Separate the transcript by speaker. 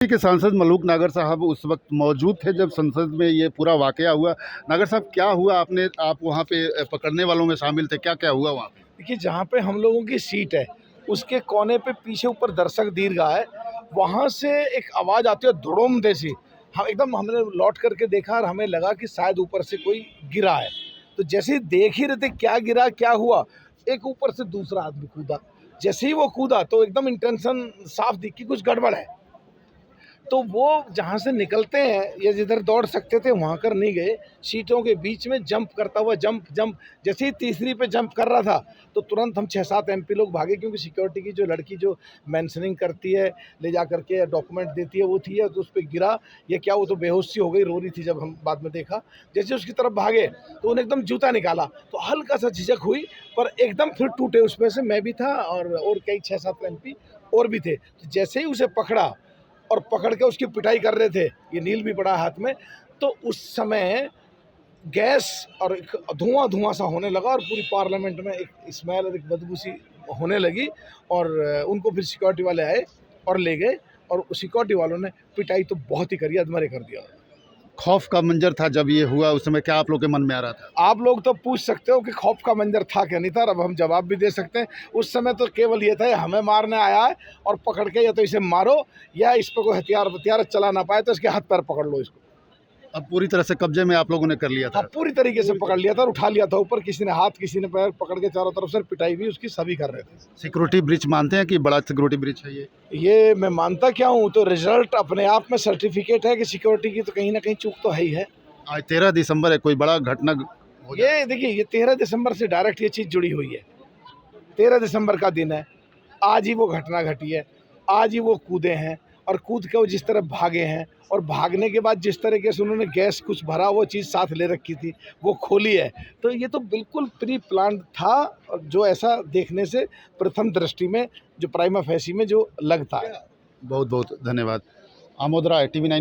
Speaker 1: के सांसद मलूक नागर साहब उस वक्त मौजूद थे जब संसद में ये पूरा वाकया हुआ। नागर साहब, क्या हुआ? आप वहाँ पे पकड़ने वालों में शामिल थे, क्या क्या हुआ वहाँ पे?
Speaker 2: देखिए, जहाँ पे हम लोगों की सीट है उसके कोने पे पीछे ऊपर दर्शक दीर्घा है, वहाँ से एक आवाज़ आती है धुड़ुम जैसी। हम एकदम हमने लौट करके देखा और हमें लगा कि शायद ऊपर से कोई गिरा है। तो जैसे ही देख ही रहे थे क्या गिरा क्या हुआ, एक ऊपर से दूसरा आदमी कूदा। जैसे ही वो कूदा तो एकदम इंटेंशन साफ दिखी कुछ गड़बड़ है। तो वो जहाँ से निकलते हैं या जिधर दौड़ सकते थे वहाँ कर नहीं गए, सीटों के बीच में जंप करता हुआ जंप जैसे ही तीसरी पे जंप कर रहा था तो तुरंत हम 6-7 एमपी लोग भागे, क्योंकि सिक्योरिटी की जो लड़की जो मेंशनिंग करती है, ले जा करके डॉक्यूमेंट देती है, वो थी, तो उस पर गिरा या क्या, वो तो बेहोश सी हो गई, रो रही थी। जब हम बाद में देखा, जैसे उसकी तरफ भागे तो उन्हें एकदम जूता निकाला तो हल्का सा झिझक हुई, पर एकदम फिर टूटे। उसमें से मैं भी था और कई 6-7 एमपी और भी थे। तो जैसे ही उसे पकड़ा और पकड़ के उसकी पिटाई कर रहे थे, ये नील भी पड़ा हाथ में, तो उस समय गैस और एक धुआं सा होने लगा और पूरी पार्लियामेंट में एक स्मेल और एक बदबू सी होने लगी। और उनको फिर सिक्योरिटी वाले आए और ले गए, और सिक्योरिटी वालों ने पिटाई तो बहुत ही करी, अधमरे कर दिया।
Speaker 1: खौफ का मंजर था जब ये हुआ, उस समय क्या आप लोग के मन में आ रहा था?
Speaker 2: आप लोग तो पूछ सकते हो कि खौफ का मंजर था क्या नहीं था, अब हम जवाब भी दे सकते हैं। उस समय तो केवल ये था हमें मारने आया है और पकड़ के या तो इसे मारो या इस पर कोई हथियार चला ना पाए तो इसके हाथ पैर पकड़ लो इसको।
Speaker 1: अब पूरी तरह से कब्जे में आप लोगों ने कर लिया था?
Speaker 2: हाँ, पूरी तरीके से पकड़ लिया था और उठा लिया था ऊपर, किसी ने हाथ किसी ने पैर पकड़ के चारों तरफ से पिटाई भी उसकी सभी कर रहे थे।
Speaker 1: सिक्योरिटी ब्रीच मानते हैं कि बड़ा सिक्योरिटी ब्रीच है
Speaker 2: ये मैं मानता क्या हूँ, तो रिजल्ट अपने आप में सर्टिफिकेट है कि सिक्योरिटी की तो कहीं ना कहीं चूक तो है ही है।
Speaker 1: आज 13 दिसंबर है, कोई बड़ा घटना
Speaker 2: ये देखिए, ये 13 दिसंबर से डायरेक्ट ये चीज़ जुड़ी हुई है। 13 दिसंबर का दिन है, आज ही वो घटना घटी है, आज ही वो कूदे हैं और कूद के वो जिस तरह भागे हैं, और भागने के बाद जिस तरीके से उन्होंने गैस कुछ भरा वो चीज़ साथ ले रखी थी वो खोली है, तो ये तो बिल्कुल प्री प्लान था, और जो ऐसा देखने से प्रथम दृष्टि में जो प्राइमा फेसी में जो लगता है।
Speaker 1: बहुत बहुत धन्यवाद। आमोद राय, TV9।